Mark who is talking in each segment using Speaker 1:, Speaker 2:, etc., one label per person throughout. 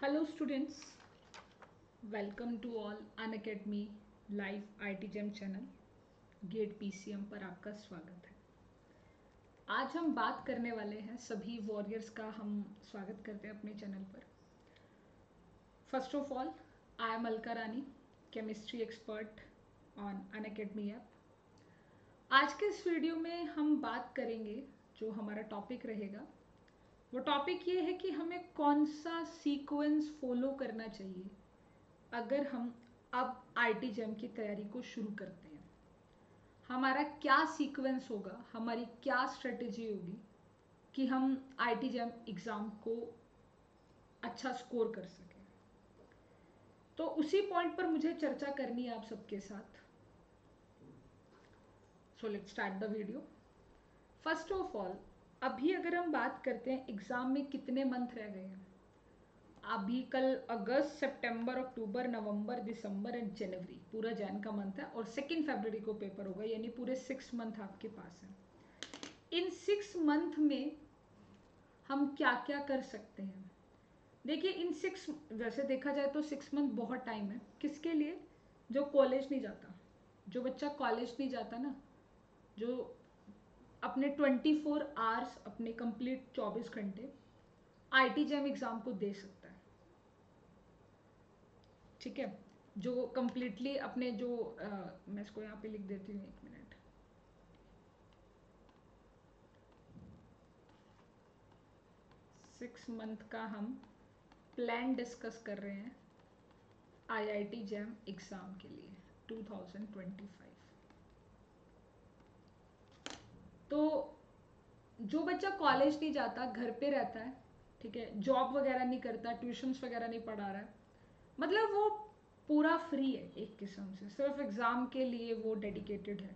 Speaker 1: Hello students, welcome to all Unacademy live IT Jam channel GATE PCM पर आपका स्वागत है। आज हम बात करने वाले हैं सभी वॉरियर्स का हम स्वागत करते हैं अपने चैनल पर। First of all I am Alka Rani, chemistry expert on Unacademy app. आज के इस वीडियो में हम बात करेंगे, जो हमारा टॉपिक रहेगा वो टॉपिक ये है कि हमें कौन सा सीक्वेंस फॉलो करना चाहिए अगर हम अब आईटी जैम की तैयारी को शुरू करते हैं। हमारा क्या सीक्वेंस होगा, हमारी क्या स्ट्रेटेजी होगी कि हम आईटी जैम एग्ज़ाम को अच्छा स्कोर कर सकें। तो उसी पॉइंट पर मुझे चर्चा करनी है आप सबके साथ। So let's start the video. First of all, अभी अगर हम बात करते हैं एग्ज़ाम में कितने मंथ रह गए हैं, अभी कल अगस्त, सितंबर, अक्टूबर, नवंबर, दिसंबर एंड जनवरी, पूरा जैन का मंथ है और 2 फरवरी को पेपर होगा, यानी पूरे 6 मंथ आपके पास हैं। इन 6 मंथ में हम क्या क्या कर सकते हैं? देखिए, इन 6, वैसे देखा जाए तो 6 मंथ बहुत टाइम है। किसके लिए? जो कॉलेज नहीं जाता, जो बच्चा कॉलेज नहीं जाता ना, जो अपने 24 आवर्स, अपने कंप्लीट 24 घंटे आईटी जैम एग्ज़ाम को दे सकता है। ठीक है, जो कंप्लीटली अपने जो मैं इसको यहाँ पे लिख देती हूँ, 1 मिनट। सिक्स मंथ का हम प्लान डिस्कस कर रहे हैं आईआईटी जैम एग्ज़ाम के लिए 2025। तो जो बच्चा कॉलेज नहीं जाता, घर पे रहता है, ठीक है, जॉब वगैरह नहीं करता, ट्यूशन्स वगैरह नहीं पढ़ा रहा है, मतलब वो पूरा फ्री है एक किस्म से, सिर्फ एग्ज़ाम के लिए वो डेडिकेटेड है।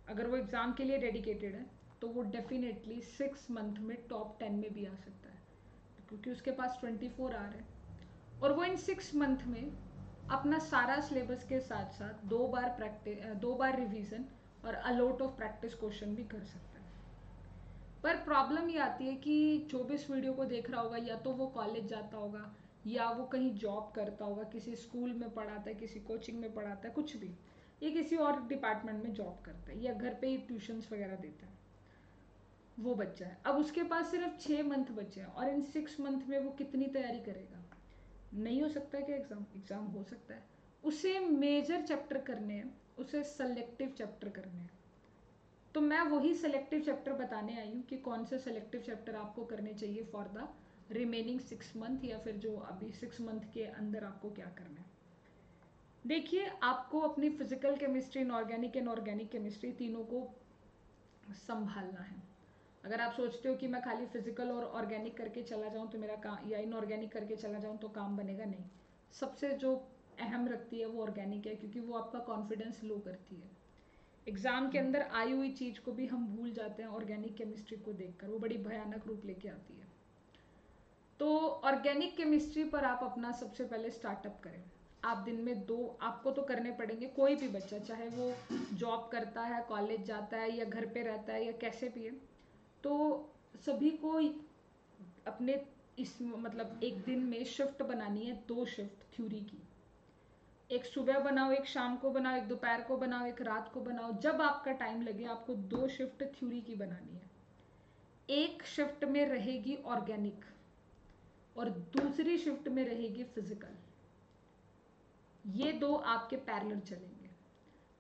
Speaker 1: अगर वो एग्ज़ाम के लिए डेडिकेटेड है तो वो डेफिनेटली 6 मंथ में टॉप 10 में भी आ सकता है, क्योंकि उसके पास 24 आवर है और वो इन 6 मंथ में अपना सारा सिलेबस के साथ साथ 2 बार रिवीजन और अलॉट ऑफ प्रैक्टिस क्वेश्चन भी कर सकता है। पर प्रॉब्लम ये आती है कि जो भी इस वीडियो को देख रहा होगा, या तो वो कॉलेज जाता होगा, या वो कहीं जॉब करता होगा, किसी स्कूल में पढ़ाता है, किसी कोचिंग में पढ़ाता है, कुछ भी, ये किसी और डिपार्टमेंट में जॉब करता है, या घर पे ही ट्यूशन्स वगैरह देता है, वो बच्चा है। अब उसके पास सिर्फ 6 मंथ बचे हैं और इन 6 मंथ में वो कितनी तैयारी करेगा? नहीं हो सकता कि एग्ज़ाम हो सकता है। उसे मेजर चैप्टर करने हैं, उसे सेलेक्टिव चैप्टर करने हैं। तो मैं वही सेलेक्टिव चैप्टर बताने आई हूँ कि कौन से सेलेक्टिव चैप्टर आपको करने चाहिए फॉर द रिमेनिंग 6 मंथ, या फिर जो अभी 6 मंथ के अंदर आपको क्या करना है। देखिए, आपको अपनी फिजिकल केमिस्ट्री, इनऑर्गेनिक केमिस्ट्री, तीनों को संभालना है। अगर आप सोचते हो कि मैं खाली फिजिकल और ऑर्गेनिक करके चला जाऊं तो मेरा काम, या इनऑर्गेनिक करके चला जाऊं तो काम बनेगा, नहीं। सबसे जो अहम रखती है वो ऑर्गेनिक है, क्योंकि वो आपका कॉन्फिडेंस लो करती है। एग्जाम के अंदर आई हुई चीज़ को भी हम भूल जाते हैं ऑर्गेनिक केमिस्ट्री को देखकर, वो बड़ी भयानक रूप लेके आती है। तो ऑर्गेनिक केमिस्ट्री पर आप अपना सबसे पहले स्टार्टअप करें। आप दिन में 2 आपको तो करने पड़ेंगे, कोई भी बच्चा, चाहे वो जॉब करता है, कॉलेज जाता है, या घर पे रहता है, या कैसे भी है, तो सभी को अपने इस मतलब एक दिन में शिफ्ट बनानी है, 2 शिफ्ट थ्योरी की। एक सुबह बनाओ, एक शाम को बनाओ, एक दोपहर को बनाओ, एक रात को बनाओ, जब आपका टाइम लगे आपको 2 शिफ्ट थ्योरी की बनानी है। एक शिफ्ट में रहेगी ऑर्गेनिक और दूसरी शिफ्ट में रहेगी फिजिकल। ये 2 आपके पैरेलल चलेंगे।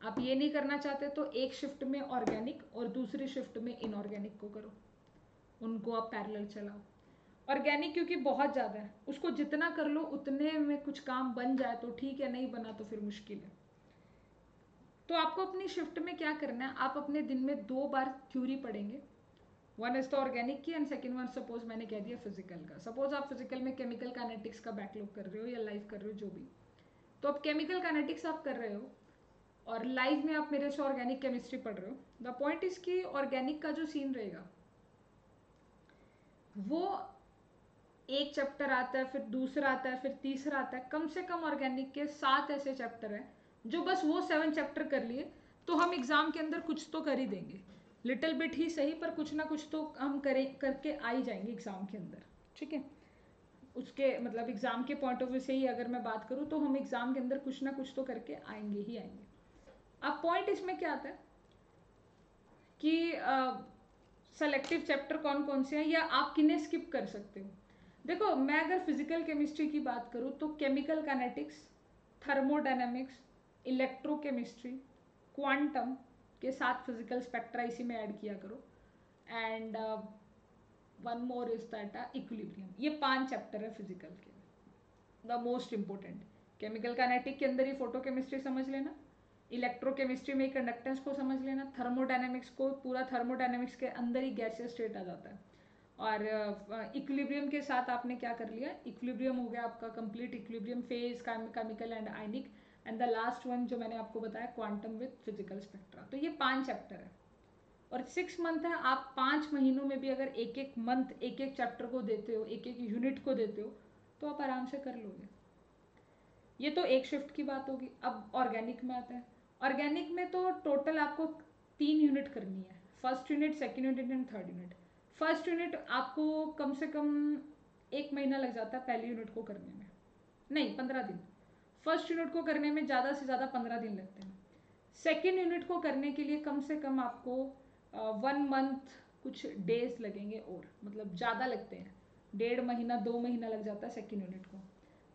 Speaker 1: आप ये नहीं करना चाहते तो एक शिफ्ट में ऑर्गेनिक और दूसरी शिफ्ट में इनऑर्गेनिक को करो, उनको आप पैरेलल चलाओ। ऑर्गेनिक क्योंकि बहुत ज़्यादा है, उसको जितना कर लो उतने में कुछ काम बन जाए तो ठीक है, नहीं बना तो फिर मुश्किल है। तो आपको अपनी शिफ्ट में क्या करना है, आप अपने दिन में 2 बार थ्योरी पढ़ेंगे। वन इज तो ऑर्गेनिक की एंड सेकेंड वन, सपोज मैंने कह दिया फिजिकल का। सपोज आप फिजिकल में केमिकल काइनेटिक्स का बैकलॉग कर रहे हो या लाइव कर रहे हो, जो भी, तो अब केमिकल काइनेटिक्स आप कर रहे हो और लाइव में आप मेरे से ऑर्गेनिक केमिस्ट्री पढ़ रहे हो। द पॉइंट इज कि ऑर्गेनिक का जो सीन रहेगा वो एक चैप्टर आता है, फिर दूसरा आता है, फिर तीसरा आता है। कम से कम ऑर्गेनिक के 7 ऐसे चैप्टर हैं जो बस वो 7 चैप्टर कर लिए तो हम एग्जाम के अंदर कुछ तो कर ही देंगे, लिटिल बिट ही सही, पर कुछ ना कुछ तो हम करें, करके आ ही जाएंगे एग्जाम के अंदर। ठीक है, उसके मतलब एग्ज़ाम के पॉइंट ऑफ व्यू से ही अगर मैं बात करूँ तो हम एग्ज़ाम के अंदर कुछ ना कुछ तो करके आएंगे ही आएंगे। अब पॉइंट इसमें क्या आता है कि सेलेक्टिव चैप्टर कौन कौन से हैं या आप किन्हें स्किप कर सकते हो। देखो, मैं अगर फिजिकल केमिस्ट्री की बात करूँ तो chemical kinetics, thermodynamics, electrochemistry, quantum के साथ फिजिकल स्पेक्ट्रा इसी में ऐड किया करो, and one more is that equilibrium. ये 5 चैप्टर है फिजिकल के, the most important. Chemical kinetic के अंदर ही फोटोकेमिस्ट्री समझ लेना, इलेक्ट्रोकेमिस्ट्री में कंडक्टेंस को समझ लेना, थर्मोडायनेमिक्स को पूरा थर्मोडायनेमिक्स के अंदर ही गैसियस स्टेट आ जाता है, और इक्विलिब्रियम के साथ आपने क्या कर लिया, इक्विलिब्रियम हो गया आपका complete equilibrium, phase, chemical and ionic, and the last one जो मैंने आपको बताया क्वांटम विद फिजिकल स्पेक्ट्रा। तो ये 5 चैप्टर है और 6 मंथ है। आप 5 महीनों में भी अगर एक एक मंथ एक एक चैप्टर को देते हो, एक एक यूनिट को देते हो, तो आप आराम से कर लोगे। ये तो एक शिफ्ट की बात होगी। अब ऑर्गेनिक में आता है। ऑर्गेनिक में तो टोटल आपको 3 यूनिट करनी है, first unit, second unit and third unit. First unit आपको कम से कम 1 महीना लग जाता है पहली यूनिट को करने में, नहीं 15 दिन। फर्स्ट यूनिट को करने में ज़्यादा से ज़्यादा 15 दिन लगते हैं। सेकेंड यूनिट को करने के लिए कम से कम आपको 1 मंथ कुछ डेज लगेंगे, और मतलब ज़्यादा लगते हैं, 1.5 महीना 2 महीना लग जाता है सेकेंड यूनिट को।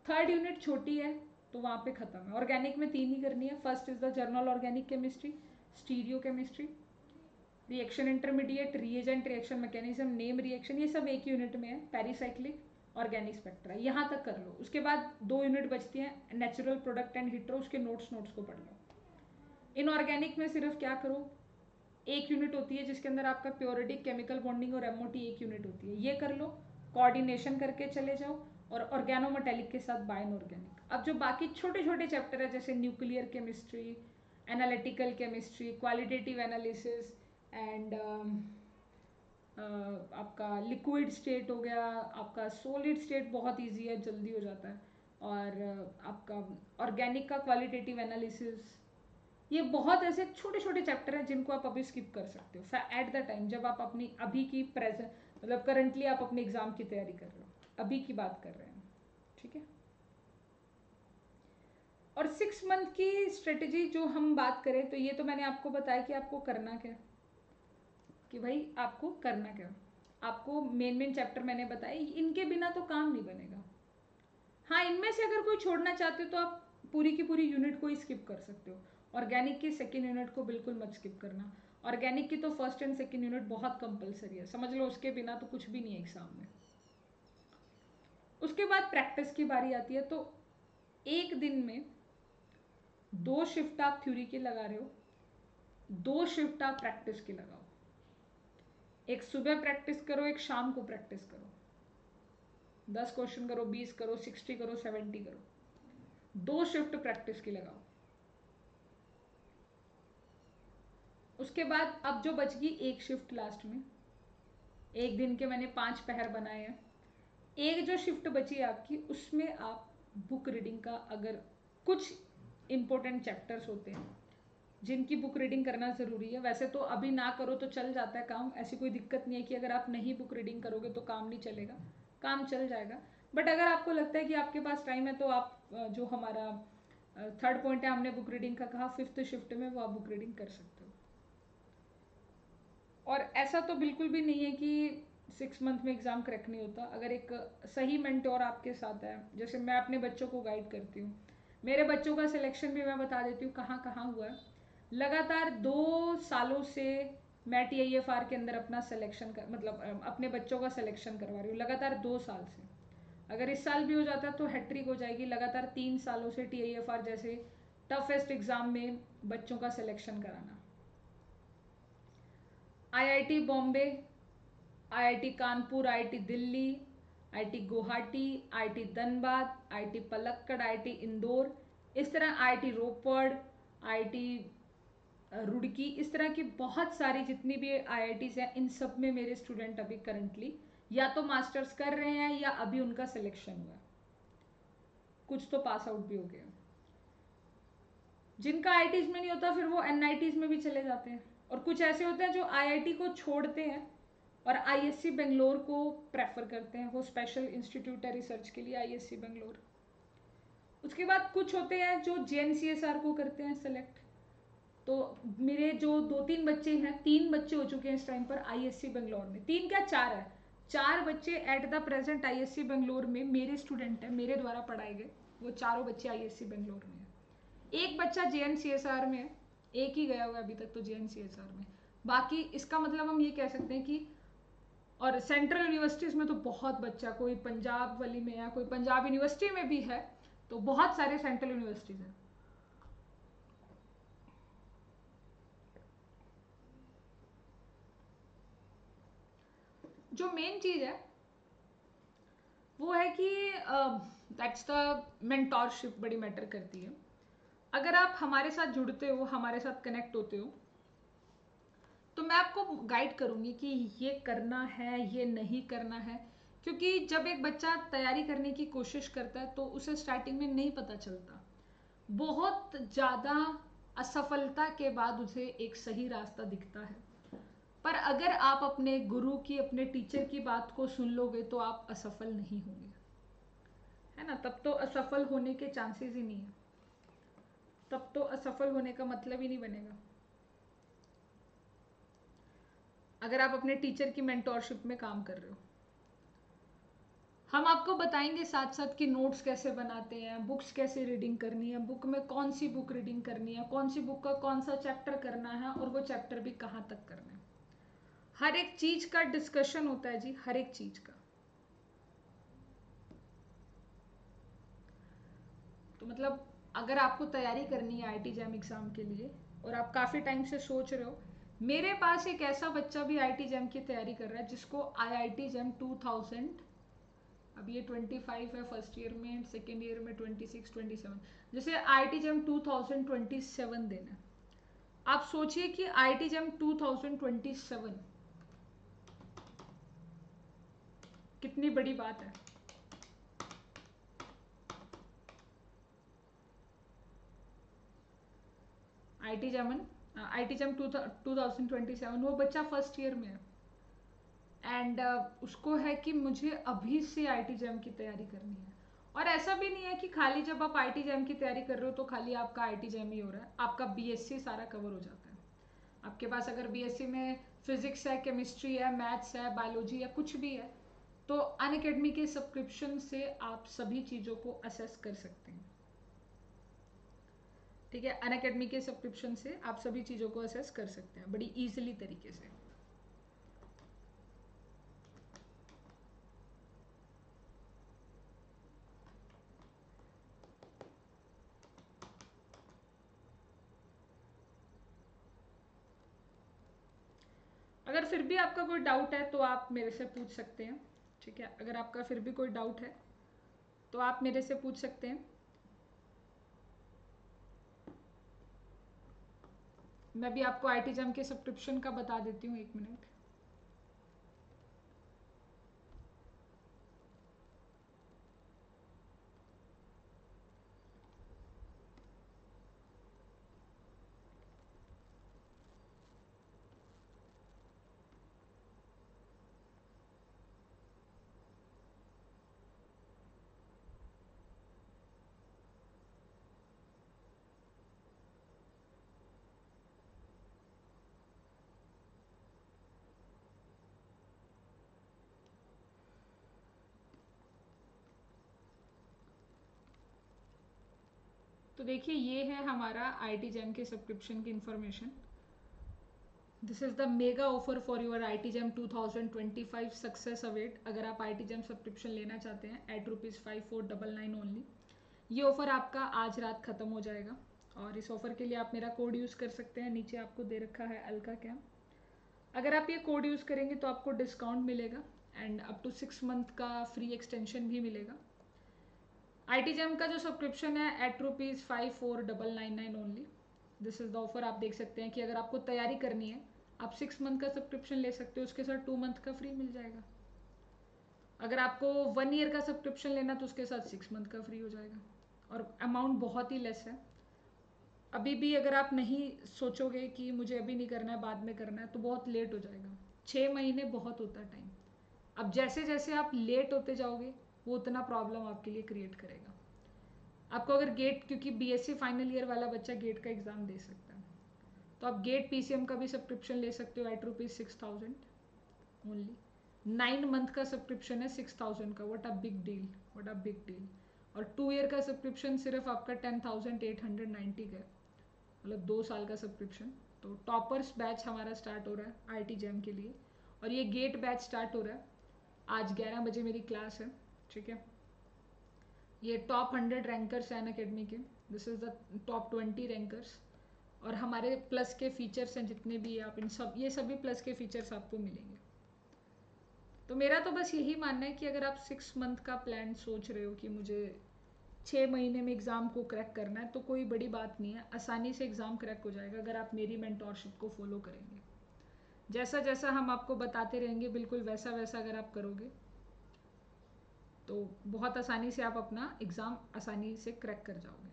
Speaker 1: थर्ड यूनिट छोटी है तो वहाँ पे ख़त्म है। ऑर्गेनिक में 3 ही करनी है। First is the journal organic chemistry, stereo chemistry, reaction intermediate, reagent reaction mechanism, name reaction, ये सब एक यूनिट में है। पेरिसाइक्लिक, ऑर्गेनिक स्पेक्ट्रा, यहाँ तक कर लो। उसके बाद 2 यूनिट बचती हैं, नेचुरल प्रोडक्ट एंड हिट्रो, उसके नोट्स को पढ़ लो। इनऑर्गेनिक में सिर्फ क्या करो, 1 यूनिट होती है जिसके अंदर आपका प्योरिटिक, केमिकल बॉन्डिंग और एमओटी 1 यूनिट होती है, ये कर लो, कोऑर्डिनेशन करके चले जाओ, और ऑर्गेनोमेटेलिक के साथ बायोइनऑर्गेनिक। अब जो बाकी छोटे छोटे चैप्टर है जैसे nuclear chemistry, analytical chemistry, qualitative analysis and आपका लिक्विड स्टेट हो गया, आपका सॉलिड स्टेट बहुत इजी है, जल्दी हो जाता है, और आपका ऑर्गेनिक का क्वालिटेटिव एनालिसिस, ये बहुत ऐसे छोटे छोटे चैप्टर हैं जिनको आप अभी स्किप कर सकते हो एट द टाइम, जब आप अपनी अभी की प्रेजेंट मतलब करंटली आप अपने एग्जाम की तैयारी कर रहे हो, अभी की बात कर रहे हैं, ठीक है। और 6 मंथ की स्ट्रेटेजी जो हम बात करें तो ये तो मैंने आपको बताया कि आपको करना क्या, कि भाई आपको करना क्या। आपको मेन चैप्टर मैंने बताए, इनके बिना तो काम नहीं बनेगा। हाँ, इनमें से अगर कोई छोड़ना चाहते हो तो आप पूरी की पूरी यूनिट को ही स्किप कर सकते हो। ऑर्गेनिक की सेकेंड यूनिट को बिल्कुल मत स्किप करना। ऑर्गेनिक की तो फर्स्ट एंड सेकेंड यूनिट बहुत कंपलसरी है, समझ लो, उसके बिना तो कुछ भी नहीं है एग्जाम में। उसके बाद प्रैक्टिस की बारी आती है, तो एक दिन में 2 शिफ्ट आप थ्योरी की लगा रहे हो, 2 शिफ्ट आप प्रैक्टिस की लगाओ। एक सुबह प्रैक्टिस करो, एक शाम को प्रैक्टिस करो। 10 क्वेश्चन करो, 20 करो, 60 करो, 70 करो, 2 शिफ्ट प्रैक्टिस की लगाओ। उसके बाद अब जो बच गई एक शिफ्ट लास्ट में, एक दिन के मैंने 5 पहर बनाए हैं, एक जो शिफ्ट बची आपकी उसमें आप बुक रीडिंग का, अगर कुछ इंपॉर्टेंट चैप्टर्स होते हैं जिनकी बुक रीडिंग करना ज़रूरी है, वैसे तो अभी ना करो तो चल जाता है काम, ऐसी कोई दिक्कत नहीं है कि अगर आप नहीं बुक रीडिंग करोगे तो काम नहीं चलेगा, काम चल जाएगा। बट अगर आपको लगता है कि आपके पास टाइम है तो आप जो हमारा थर्ड पॉइंट है हमने बुक रीडिंग का कहा, 5th शिफ्ट में वो आप बुक रीडिंग कर सकते हो। और ऐसा तो बिल्कुल भी नहीं है कि 6 मंथ में एग्ज़ाम क्रैक नहीं होता। अगर एक सही मेंटोर आपके साथ है, जैसे मैं अपने बच्चों को गाइड करती हूँ, मेरे बच्चों का सिलेक्शन भी मैं बता देती हूँ कहाँ कहाँ हुआ है। लगातार 2 सालों से मैं TIFR के अंदर अपना सिलेक्शन कर मतलब अपने बच्चों का सिलेक्शन करवा रही हूँ, लगातार 2 साल से। अगर इस साल भी हो जाता तो हैट्रिक हो जाएगी। लगातार 3 सालों से TIFR जैसे टफेस्ट एग्ज़ाम में बच्चों का सिलेक्शन कराना। IIT Bombay, IIT Kanpur, IIT Delhi, IIT Guwahati, IIT Dhanbad, IIT Palakkad, IIT Indore, इस तरह IIT रोपड़, IIT रुड़की, इस तरह की बहुत सारी जितनी भी IITs हैं, इन सब में मेरे स्टूडेंट अभी करंटली या तो मास्टर्स कर रहे हैं या अभी उनका सिलेक्शन हुआ है, कुछ तो पास आउट भी हो गए। जिनका IITs में नहीं होता फिर वो NITs में भी चले जाते हैं, और कुछ ऐसे होते हैं जो IIT को छोड़ते हैं और आईएससी बेंगलोर को प्रेफर करते हैं, वो स्पेशल इंस्टीट्यूट है रिसर्च के लिए, आईएससी बेंगलोर। उसके बाद कुछ होते हैं जो जेएनसीएसआर को करते हैं सेलेक्ट। तो मेरे जो 2-3 बच्चे हैं, 3 बच्चे हो चुके हैं इस टाइम पर आईएससी बेंगलोर में, 3 क्या 4 है, 4 बच्चे at the present ISC Bangalore में मेरे स्टूडेंट हैं, मेरे द्वारा पढ़ाए गए, वो चारों बच्चे आईएससी बेंगलोर में है। एक बच्चा जेएनसीएसआर में है, एक ही गया हुआ अभी तक तो जेएनसीएसआर में। बाकी इसका मतलब हम ये कह सकते हैं कि, और सेंट्रल यूनिवर्सिटीज में तो बहुत बच्चा, कोई पंजाब वाली में है, कोई पंजाब यूनिवर्सिटी में भी है, तो बहुत सारे सेंट्रल यूनिवर्सिटीज हैं। जो मेन चीज है वो है कि दैट्स द मेंटोरशिप बड़ी मैटर करती है। अगर आप हमारे साथ जुड़ते हो, हमारे साथ कनेक्ट होते हो, तो मैं आपको गाइड करूंगी कि ये करना है, ये नहीं करना है। क्योंकि जब एक बच्चा तैयारी करने की कोशिश करता है तो उसे स्टार्टिंग में नहीं पता चलता, बहुत ज़्यादा असफलता के बाद उसे एक सही रास्ता दिखता है। पर अगर आप अपने गुरु की, अपने टीचर की बात को सुन लोगे तो आप असफल नहीं होंगे, है ना। तब तो असफल होने के चांसेस ही नहीं है, तब तो असफल होने का मतलब ही नहीं बनेगा। अगर आप अपने टीचर की मेंटोरशिप में काम कर रहे हो, हम आपको बताएंगे साथ साथ कि नोट्स कैसे बनाते हैं, बुक्स कैसे रीडिंग करनी है, बुक में कौन सी बुक रीडिंग करनी है, कौन सी बुक का कौन सा चैप्टर करना है, और वो चैप्टर भी कहाँ तक करना है। हर एक चीज का डिस्कशन होता है जी, हर एक चीज का। तो मतलब अगर आपको तैयारी करनी है आईटी जैम एग्जाम के लिए और आप काफ़ी टाइम से सोच रहे हो, मेरे पास एक ऐसा बच्चा भी आईटी जैम की तैयारी कर रहा है जिसको आईआईटी जैम 2000, अब ये 25 है फर्स्ट ईयर में, सेकेंड ईयर में 26 27, जैसे आईआईटी जैम 2027 देना है। आप सोचिए कि आईआईटी जैम 2027 कितनी बड़ी बात है। आई टी जैम 2027, वो बच्चा फर्स्ट ईयर में है एंड उसको है कि मुझे अभी से आईटी जैम की तैयारी करनी है। और ऐसा भी नहीं है कि खाली जब आप आईटी जैम की तैयारी कर रहे हो तो खाली आपका आईटी जैम ही हो रहा है, आपका बीएससी सारा कवर हो जाता है। आपके पास अगर बीएससी में फिजिक्स है, केमिस्ट्री है, मैथ्स है, बायोलॉजी है, कुछ भी है, तो अनअकैडमी के सब्सक्रिप्शन से आप सभी चीज़ों को असेस कर सकते हैं। ठीक है, अनअकैडमी के सब्सक्रिप्शन से आप सभी चीज़ों को असेस कर सकते हैं बड़ी ईजिली तरीके से। अगर फिर भी आपका कोई डाउट है तो आप मेरे से पूछ सकते हैं। ठीक है, अगर आपका फिर भी कोई डाउट है तो आप मेरे से पूछ सकते हैं। मैं भी आपको आईटी जैम के सब्सक्रिप्शन का बता देती हूँ, 1 मिनट। तो देखिए, ये है हमारा आईटी जैम के सब्सक्रिप्शन की information. This is the mega offer for your IT jam 2025 success await. अगर आप आईटी जैम सब्सक्रिप्शन लेना चाहते हैं एट ₹5499 ओनली। ये ऑफर आपका आज रात खत्म हो जाएगा और इस ऑफर के लिए आप मेरा कोड यूज़ कर सकते हैं, नीचे आपको दे रखा है अलका कैम। अगर आप ये कोड यूज़ करेंगे तो आपको डिस्काउंट मिलेगा एंड अप टू 6 मंथ का फ्री एक्सटेंशन भी मिलेगा। आईटी जैम का जो सब्सक्रिप्शन है at ₹5499 only. This is the offer. आप देख सकते हैं कि अगर आपको तैयारी करनी है, आप 6 मंथ का सब्सक्रिप्शन ले सकते हो, उसके साथ 2 मंथ का फ्री मिल जाएगा। अगर आपको 1 ईयर का सब्सक्रिप्शन लेना तो उसके साथ 6 मंथ का फ्री हो जाएगा और अमाउंट बहुत ही लेस है। अभी भी अगर आप नहीं सोचोगे कि मुझे अभी नहीं करना है, बाद में करना है, तो बहुत लेट हो जाएगा। 6 महीने बहुत होता है टाइम। अब जैसे जैसे आप लेट होते जाओगे वो उतना प्रॉब्लम आपके लिए क्रिएट करेगा। आपको अगर गेट, क्योंकि बीएससी फाइनल ईयर वाला बच्चा गेट का एग्ज़ाम दे सकता है, तो आप गेट पीसीएम का भी सब्सक्रिप्शन ले सकते हो एट ₹6,000 ओनली। 9 मंथ का सब्सक्रिप्शन है 6,000 का, what a big deal, what a big deal. और 2 ईयर का सब्सक्रिप्शन सिर्फ आपका 10,890 का है, मतलब 2 साल का सब्सक्रिप्शन। तो टॉपर्स बैच हमारा स्टार्ट हो रहा है आईटी जैम के लिए, और ये गेट बैच स्टार्ट हो रहा है आज 11 बजे मेरी क्लास है, ठीक है। ये टॉप 100 रैंकर्स हैं अकेडमी के, this is the top 20 rankers. और हमारे प्लस के फीचर्स हैं जितने भी, आप इन सब, ये सभी प्लस के फीचर्स आपको मिलेंगे। तो मेरा तो बस यही मानना है कि अगर आप 6 मंथ का प्लान सोच रहे हो कि मुझे 6 महीने में एग्ज़ाम को क्रैक करना है, तो कोई बड़ी बात नहीं है, आसानी से एग्ज़ाम क्रैक हो जाएगा अगर आप मेरी मेंटोरशिप को फॉलो करेंगे। जैसा जैसा हम आपको बताते रहेंगे बिल्कुल वैसा वैसा अगर आप करोगे तो बहुत आसानी से आप अपना एग्ज़ाम आसानी से क्रैक कर जाओगे।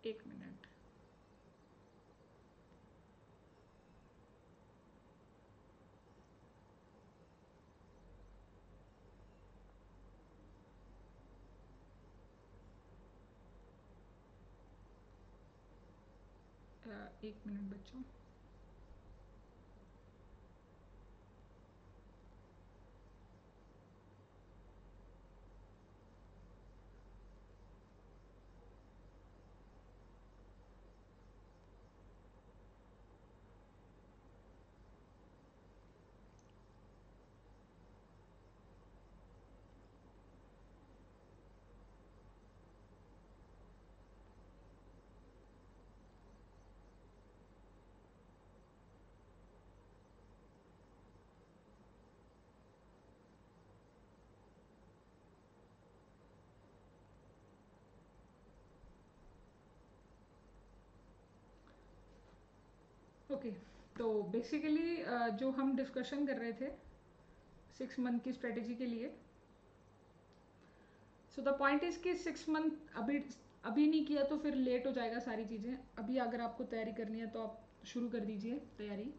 Speaker 1: एक मिनट। एक मिनट बच्चों। ओके, तो बेसिकली जो हम डिस्कशन कर रहे थे 6 मंथ की स्ट्रेटेजी के लिए, सो द पॉइंट इज कि 6 मंथ अभी अभी नहीं किया तो फिर लेट हो जाएगा सारी चीज़ें। अभी अगर आपको तैयारी करनी है तो आप शुरू कर दीजिए तैयारी,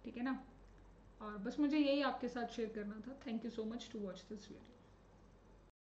Speaker 1: ठीक है ना। और बस मुझे यही आपके साथ शेयर करना था। Thank you so much to watch this video.